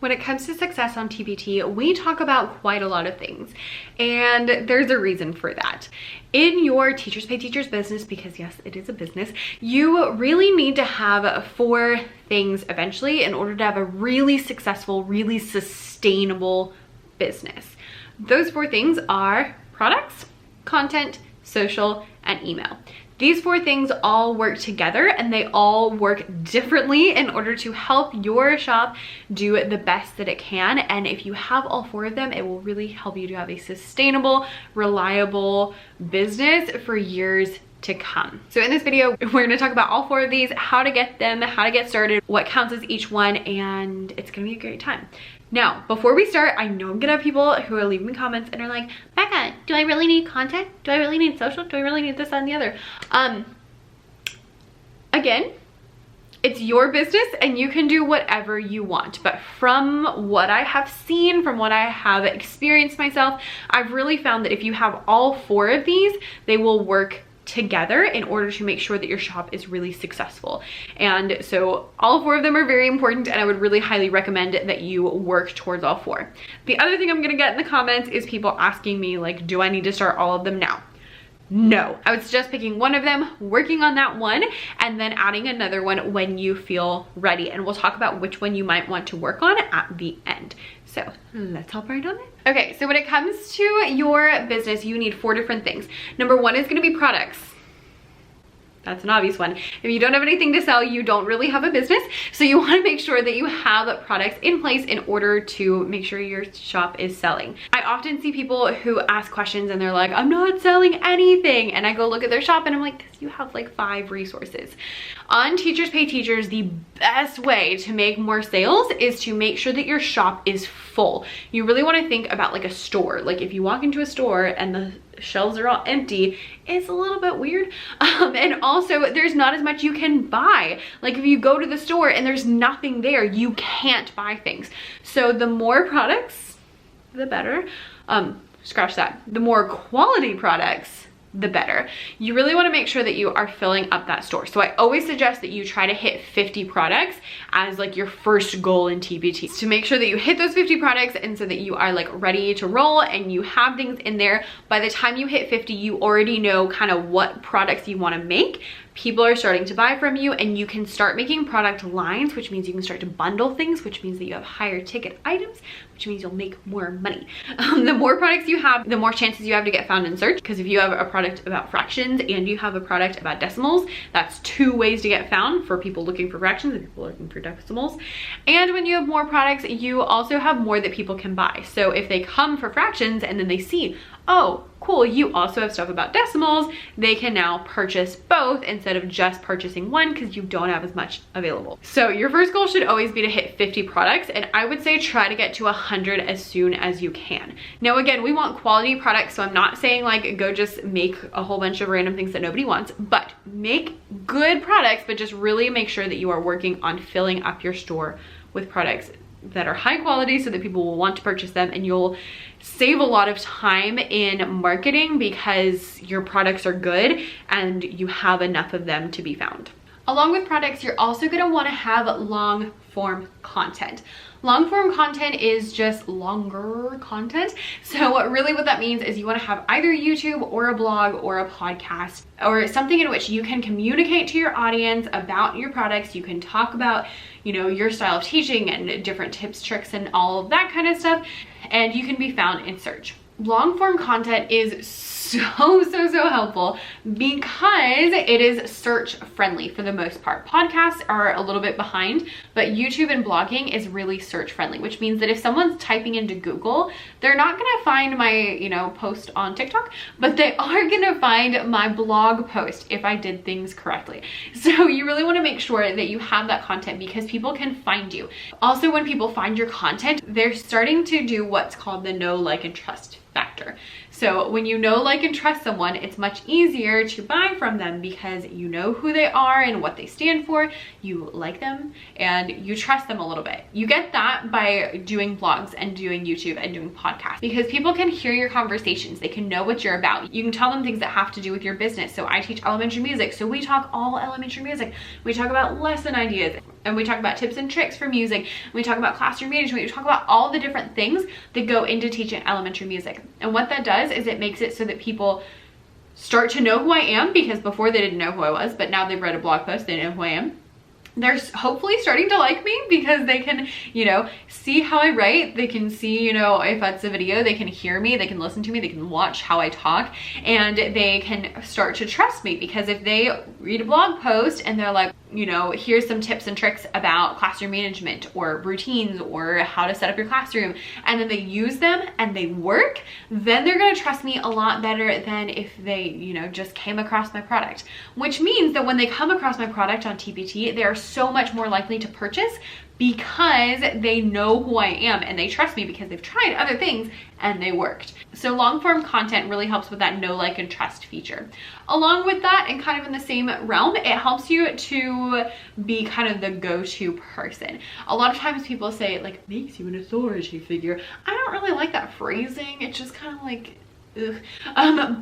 When it comes to success on TPT, we talk about quite a lot of things, and there's a reason for that. In your Teachers Pay Teachers business, because yes, it is a business, you really need to have 4 things eventually in order to have a really successful, really sustainable business. Those 4 things are products, content, social, and email. These 4 things all work together, and they all work differently in order to help your shop do the best that it can. And if you have all 4 of them, it will really help you to have a sustainable, reliable business for years to come. So in this video, we're gonna talk about all 4 of these, how to get them, how to get started, what counts as each one, and it's gonna be a great time. Now, before we start, I know I'm gonna have people who are leaving me comments and are like, Becca, do I really need content? Do I really need social? Do I really need this, that, and the other? Again, it's your business and you can do whatever you want. But from what I have seen, from what I have experienced myself, I've really found that if you have all 4 of these, they will work together in order to make sure that your shop is really successful. And so all 4 of them are very important, and I would really highly recommend that you work towards all 4. The other thing I'm gonna get in the comments is people asking me, like, do I need to start all of them now? No, I would suggest picking one of them, working on that one, and then adding another one when you feel ready. And we'll talk about which one you might want to work on at the end. So let's hop right on it. Okay, so when it comes to your business, you need 4 different things. Number 1 is gonna be products. That's an obvious one. If you don't have anything to sell, you don't really have a business. So you wanna make sure that you have products in place in order to make sure your shop is selling. I often see people who ask questions and they're like, I'm not selling anything. And I go look at their shop and I'm like, you have like 5 resources. On Teachers Pay Teachers, the best way to make more sales is to make sure that your shop is full. You really wanna think about like a store. Like if you walk into a store and the shelves are all empty, it's a little bit weird. And also there's not as much you can buy. Like if you go to the store and there's nothing there, you can't buy things. So the more products, the better. Scratch that. The more quality products, the better. You really want to make sure that you are filling up that store. So I always suggest that you try to hit 50 products as like your first goal in TPT, to make sure that you hit those 50 products and so that you are like ready to roll and you have things in there. By the time you hit 50, you already know kind of what products you want to make. People are starting to buy from you, and you can start making product lines, which means you can start to bundle things, which means that you have higher ticket items, which means you'll make more money. The more products you have, the more chances you have to get found in search, because if you have a product about fractions and you have a product about decimals, that's 2 ways to get found for people looking for fractions and people looking for decimals. And when you have more products, you also have more that people can buy. So if they come for fractions and then they see, oh, cool, you also have stuff about decimals, they can now purchase both instead of just purchasing one because you don't have as much available. So your first goal should always be to hit 50 products, and I would say try to get to 100 as soon as you can. Now again, we want quality products, so I'm not saying like go just make a whole bunch of random things that nobody wants, but make good products, but just really make sure that you are working on filling up your store with products that are high quality so that people will want to purchase them, and you'll save a lot of time in marketing because your products are good and you have enough of them to be found. Along with products, you're also going to want to have long form content. Long form content is just longer content. So really what that means is you want to have either YouTube or a blog or a podcast or something in which you can communicate to your audience about your products. You can talk about, you know, your style of teaching and different tips, tricks, and all of that kind of stuff. And you can be found in search. Long form content is so helpful because it is search friendly for the most part. Podcasts are a little bit behind, but YouTube and blogging is really search friendly, which means that if someone's typing into Google, they're not gonna find my, you know, post on TikTok, but they are gonna find my blog post if I did things correctly. So you really wanna make sure that you have that content because people can find you. Also, when people find your content, they're starting to do what's called the know, like, and trust factor. So when you know, like, and trust someone, it's much easier to buy from them because you know who they are and what they stand for, you like them, and you trust them a little bit. You get that by doing vlogs and doing YouTube and doing podcasts, because people can hear your conversations. They can know what you're about. You can tell them things that have to do with your business. So I teach elementary music, so we talk all elementary music. We talk about lesson ideas, and we talk about tips and tricks for music. We talk about classroom management. We talk about all the different things that go into teaching elementary music. And what that does is it makes it so that people start to know who I am, because before they didn't know who I was, but now they've read a blog post, they know who I am. They're hopefully starting to like me because they can, you know, see how I write. They can see, you know, if that's a video, they can hear me, they can listen to me, they can watch how I talk, and they can start to trust me. Because if they read a blog post and they're like, you know, here's some tips and tricks about classroom management or routines or how to set up your classroom, and then they use them and they work, then they're going to trust me a lot better than if they, you know, just came across my product. Which means that when they come across my product on TPT, they are so much more likely to purchase because they know who I am and they trust me because they've tried other things and they worked. So long form content really helps with that know, like, and trust feature. Along with that, and kind of in the same realm, it helps you to be kind of the go-to person. A lot of times people say it like makes you an authority figure. I don't really like that phrasing. It's just kind of like, ugh.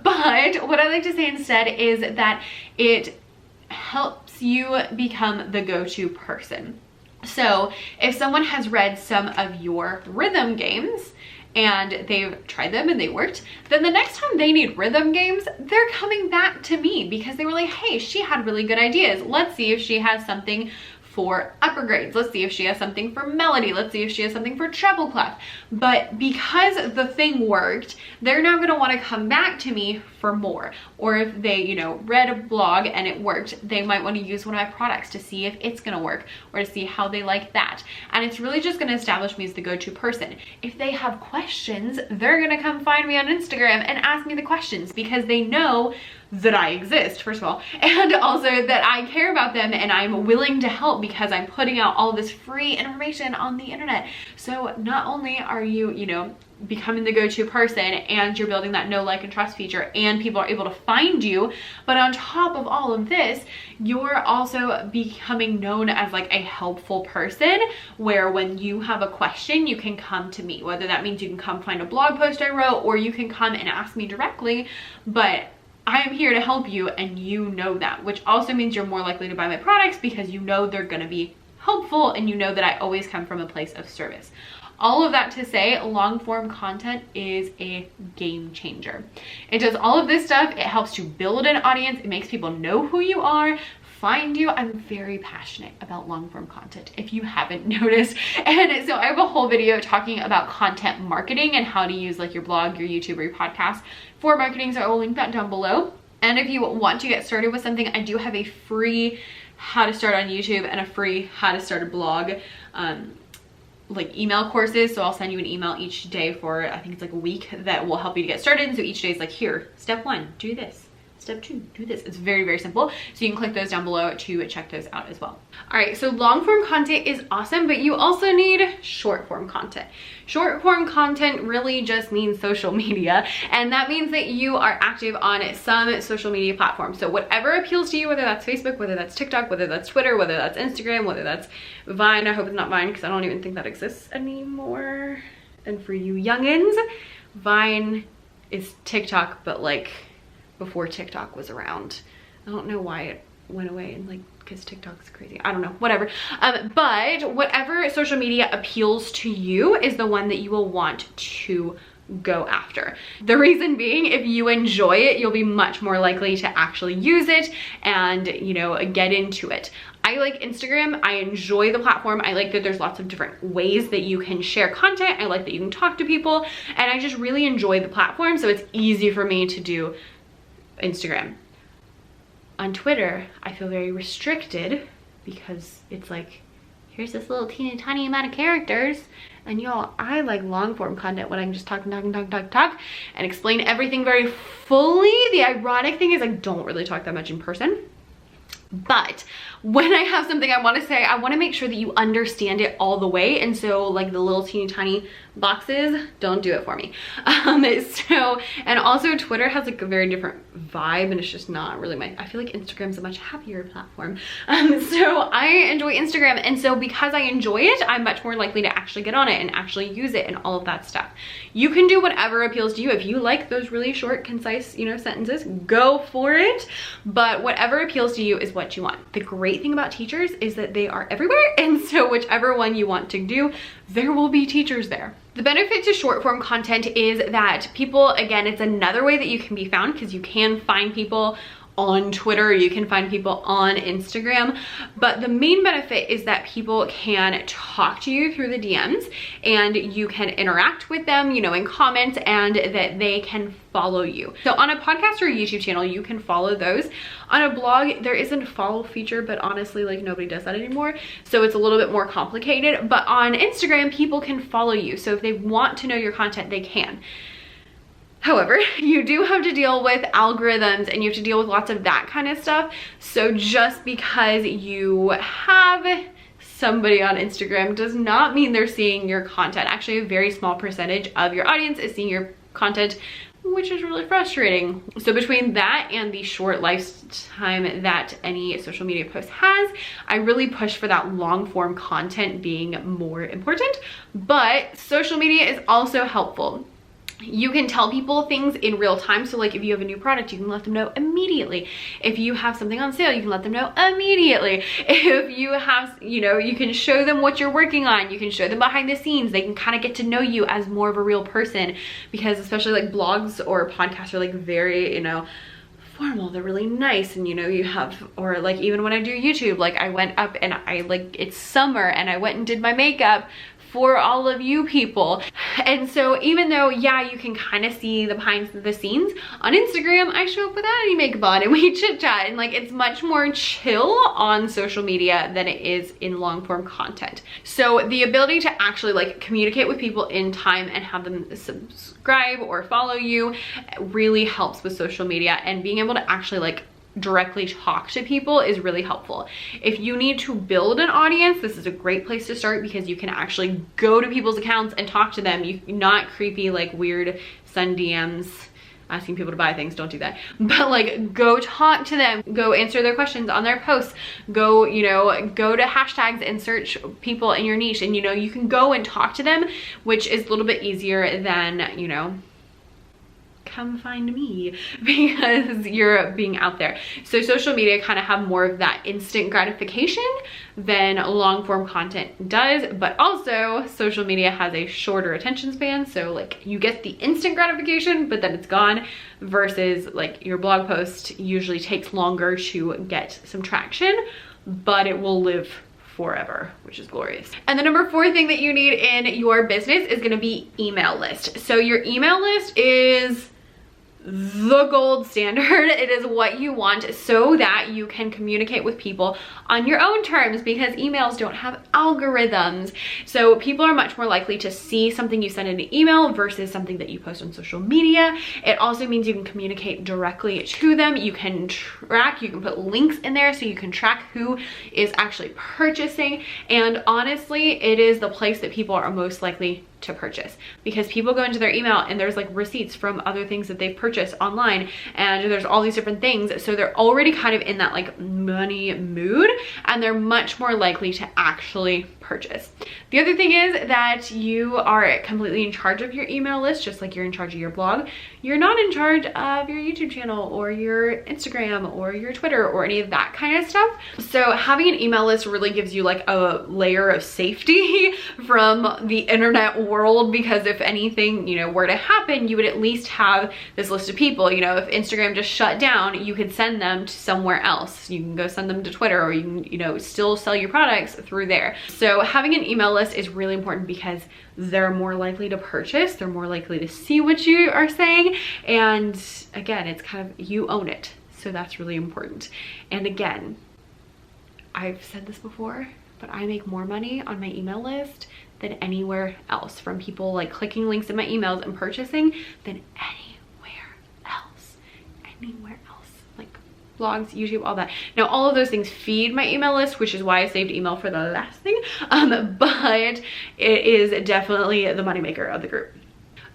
But what I like to say instead is that it helps you become the go-to person. So if someone has read some of your rhythm games and they've tried them and they worked, then the next time they need rhythm games, they're coming back to me because they were like, hey, she had really good ideas. Let's see if she has something for upper grades. Let's see if she has something for melody. Let's see if she has something for treble clef. But because the thing worked, they're now going to want to come back to me for more. Or if they, you know, read a blog and it worked, they might want to use one of my products to see if it's going to work or to see how they like that. And it's really just going to establish me as the go-to person. If they have questions, they're going to come find me on Instagram and ask me the questions because they know that I exist, first of all, and also that I care about them and I'm willing to help because I'm putting out all this free information on the internet. So not only are you, you know, becoming the go-to person and you're building that know, like, and trust feature and people are able to find you, but on top of all of this, you're also becoming known as like a helpful person where when you have a question, you can come to me, whether that means you can come find a blog post I wrote or you can come and ask me directly, but I am here to help you and you know that, which also means you're more likely to buy my products because you know they're going to be helpful and you know that I always come from a place of service. All of that to say, long form content is a game changer. It does all of this stuff. It helps you build an audience. It makes people know who you are, find you. I'm very passionate about long form content, if you haven't noticed. And so I have a whole video talking about content marketing and how to use like your blog, your YouTube, or your podcast for marketing. So I will link that down below. And if you want to get started with something, I do have a free how to start on YouTube and a free how to start a blog like email courses. So I'll send you an email each day for, I think it's like a week, that will help you to get started. So each day is like, here, step 1, do this. Step 2, do this. It's very, very simple. So you can click those down below to check those out as well. All right, so long form content is awesome, but you also need short form content. Short form content really just means social media. And that means that you are active on some social media platform. So whatever appeals to you, whether that's Facebook, whether that's TikTok, whether that's Twitter, whether that's Instagram, whether that's Vine. I hope it's not Vine because I don't even think that exists anymore. And for you youngins, Vine is TikTok, but like before TikTok was around. I don't know why it went away, and like because TikTok's crazy, I don't know, whatever. But whatever social media appeals to you is the one that you will want to go after. The reason being, if you enjoy it, you'll be much more likely to actually use it and, you know, get into it. I like Instagram. I enjoy the platform. I like that there's lots of different ways that you can share content. I like that you can talk to people, and I just really enjoy the platform. So it's easy for me to do Instagram. On Twitter, I feel very restricted because it's like, here's this little teeny tiny amount of characters, and y'all, I like long form content when I can just talk and explain everything very fully. The ironic thing is I don't really talk that much in person. But when I have something I want to say, I want to make sure that you understand it all the way. And so like the little teeny tiny boxes, don't do it for me. And also Twitter has like a very different vibe, and it's just not really I feel like Instagram's a much happier platform. So I enjoy Instagram, and so because I enjoy it, I'm much more likely to actually get on it and actually use it and all of that stuff. You can do whatever appeals to you. If you like those really short, concise, you know, sentences, go for it. But whatever appeals to you is what you want. The great thing about teachers is that they are everywhere, and so whichever one you want to do, there will be teachers there. The benefit to short form content is that people, again, it's another way that you can be found, because you can find people on Twitter, you can find people on Instagram, but the main benefit is that people can talk to you through the DMs, and you can interact with them, you know, in comments, and that they can follow you. So on a podcast or a YouTube channel, you can follow those. On a blog, there isn't a follow feature, but honestly, like, nobody does that anymore, so it's a little bit more complicated. But on Instagram, people can follow you, so if they want to know your content, they can. However, you do have to deal with algorithms, and you have to deal with lots of that kind of stuff. So just because you have somebody on Instagram does not mean they're seeing your content. Actually, a very small percentage of your audience is seeing your content, which is really frustrating. So between that and the short lifetime that any social media post has, I really push for that long form content being more important. But social media is also helpful. You can tell people things in real time. So like if you have a new product, you can let them know immediately. If you have something on sale, you can let them know immediately. If you have, you know, you can show them what you're working on. You can show them behind the scenes. They can kind of get to know you as more of a real person, because especially like blogs or podcasts are like very, you know, formal. They're really nice, and you know, you have, or like even when I do YouTube, like I went up and I like, it's summer and I went and did my makeup for all of you people. And so even though, yeah, you can kind of see the behind the scenes, on Instagram, I show up without any makeup on and we chit chat, and like it's much more chill on social media than it is in long form content. So the ability to actually like communicate with people in time and have them subscribe or follow you really helps with social media, and being able to actually like directly talk to people is really helpful. If you need to build an audience, this is a great place to start, because you can actually go to people's accounts and talk to them. You not creepy like weird send DMs asking people to buy things, don't do that, but like go talk to them, go answer their questions on their posts, go, you know, go to hashtags and search people in your niche, and you know, you can go and talk to them, which is a little bit easier than, you know, come find me, because you're being out there. So social media kind of have more of that instant gratification than long form content does, but also social media has a shorter attention span. So like you get the instant gratification, but then it's gone, versus like your blog post usually takes longer to get some traction, but it will live forever, which is glorious. And the number 4 thing that you need in your business is going to be email list. So your email list is the gold standard. It is what you want so that you can communicate with people on your own terms, because emails don't have algorithms. So people are much more likely to see something you send in an email versus something that you post on social media. It also means you can communicate directly to them. You can track, you can put links in there so you can track who is actually purchasing. And honestly, it is the place that people are most likely to purchase, because people go into their email and there's like receipts from other things that they've purchased online, and there's all these different things. So they're already kind of in that like money mood, and they're much more likely to actually purchase. The other thing is that you are completely in charge of your email list, just like you're in charge of your blog. You're not in charge of your YouTube channel or your Instagram or your Twitter or any of that kind of stuff. So having an email list really gives you like a layer of safety from the internet world, because if anything, you know, were to happen, you would at least have this list of people. You know, if Instagram just shut down, you could send them to somewhere else. You can go send them to Twitter, or you can, you know, still sell your products through there. So having an email list is really important, because they're more likely to purchase, they're more likely to see what you are saying, and again, it's kind of, you own it. So that's really important. And again, I've said this before, but I make more money on my email list than anywhere else, from people like clicking links in my emails and purchasing, than anywhere else. Like blogs, YouTube, all that. Now, all of those things feed my email list, which is why I saved email for the last thing. But it is definitely the moneymaker of the group.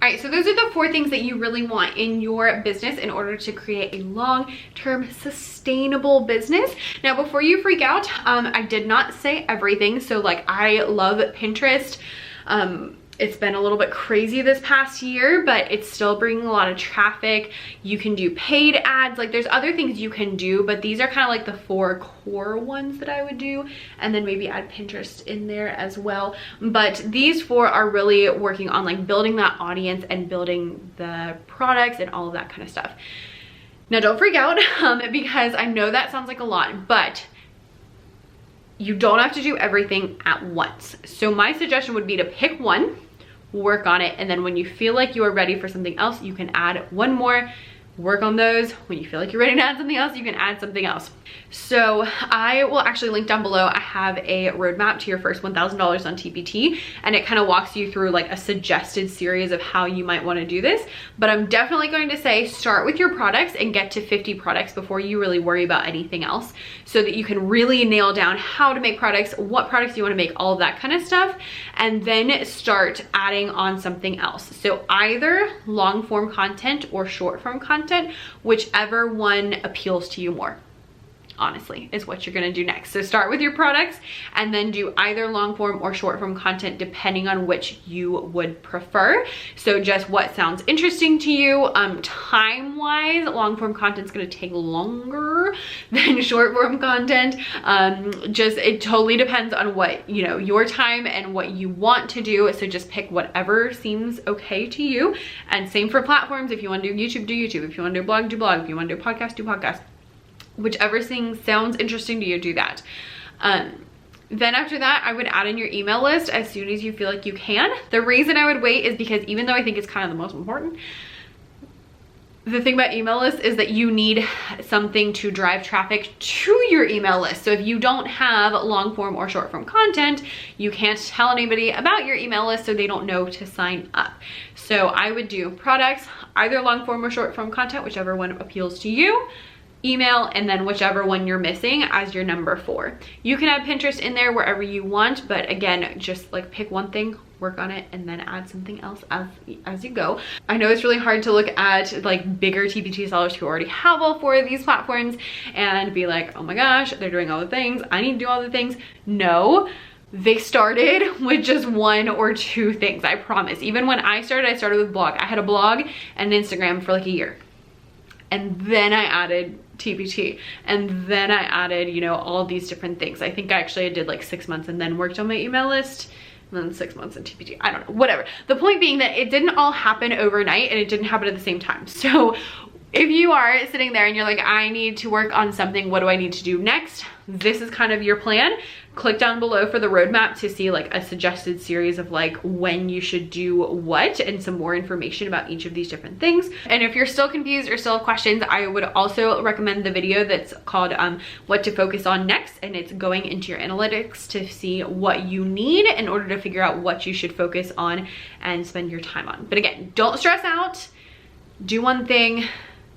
All right, so those are the 4 things that you really want in your business in order to create a long-term sustainable business. Now, before you freak out, I did not say everything. So like, I love Pinterest. It's been a little bit crazy this past year, but it's still bringing a lot of traffic. You can do paid ads. Like, there's other things you can do, but these are kind of like the 4 core ones that I would do, and then maybe add Pinterest in there as well. But these 4 are really working on like building that audience and building the products and all of that kind of stuff. Now, don't freak out because I know that sounds like a lot, but you don't have to do everything at once. So my suggestion would be to pick one, work on it, and then when you feel like you are ready for something else, you can add one more, work on those. When you feel like you're ready to add something else, you can add something else. So I will actually link down below. I have a roadmap to your first $1,000 on TPT, and it kind of walks you through like a suggested series of how you might want to do this. But I'm definitely going to say start with your products and get to 50 products before you really worry about anything else, so that you can really nail down how to make products, what products you want to make, all of that kind of stuff, and then start adding on something else. So either long form content or short form content, whichever one appeals to you more, honestly, is what you're gonna do next. So start with your products and then do either long form or short form content depending on which you would prefer. So just what sounds interesting to you. Time wise, long form content is gonna take longer than short form content. Just it totally depends on what, you know, your time and what you want to do. So just pick whatever seems okay to you. And same for platforms. If you want to do YouTube, do YouTube. If you want to do blog, do blog. If you want to do podcast, do podcast. Whichever thing sounds interesting to you, do that. Then after that, I would add in your email list as soon as you feel like you can. The reason I would wait is because even though I think it's kind of the most important, the thing about email lists is that you need something to drive traffic to your email list. So if you don't have long form or short form content, you can't tell anybody about your email list, so they don't know to sign up. So I would do products, either long form or short form content, whichever one appeals to you, email, and then whichever one you're missing as your number 4. You can add Pinterest in there wherever you want, but again, just like pick one thing, work on it, and then add something else as you go. I know it's really hard to look at like bigger TPT sellers who already have all 4 of these platforms and be like, oh my gosh, they're doing all the things, I need to do all the things. No, they started with just 1 or 2 things, I promise. Even when I started with blog. I had a blog and an Instagram for like a year. And then I added TPT, and then I added, you know, all these different things. I think I did like 6 months and then worked on my email list, and then 6 months in TPT. I don't know, whatever. The point being that it didn't all happen overnight, and it didn't happen at the same time. So if you are sitting there and you're like, I need to work on something, what do I need to do next? This is kind of your plan. Click down below for the roadmap to see like a suggested series of like when you should do what and some more information about each of these different things. And if you're still confused or still have questions, I would also recommend the video that's called what to focus on next, and it's going into your analytics to see what you need in order to figure out what you should focus on and spend your time on. But again, don't stress out. Do one thing.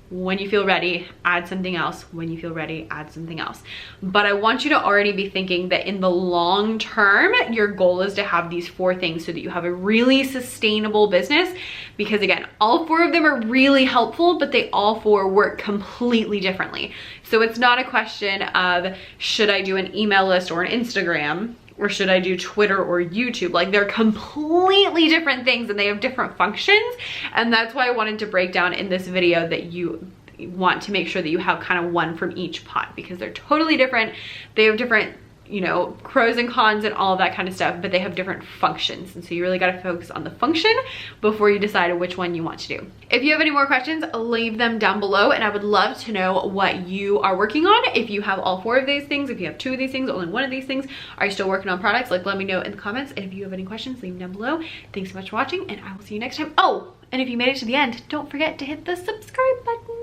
When you feel ready, add something else. When you feel ready, add something else. But I want you to already be thinking that in the long term, your goal is to have these 4 things so that you have a really sustainable business. Because again, all 4 of them are really helpful, but they all 4 work completely differently. So it's not a question of, should I do an email list or an Instagram? Or should I do Twitter or YouTube? Like, they're completely different things and they have different functions. And that's why I wanted to break down in this video that you want to make sure that you have kind of one from each pot, because they're totally different. They have different, you know, pros and cons and all of that kind of stuff, but they have different functions. And so you really got to focus on the function before you decide which one you want to do. If you have any more questions, leave them down below, and I would love to know what you are working on. If you have all 4 of these things, if you have 2 of these things, only 1 of these things, are you still working on products? Like, let me know in the comments. And if you have any questions, leave them down below. Thanks so much for watching, and I will see you next time. Oh, and if you made it to the end, don't forget to hit the subscribe button.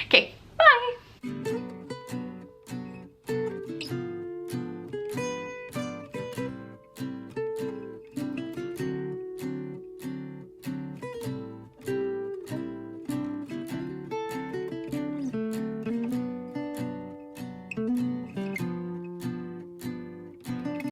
Okay, bye.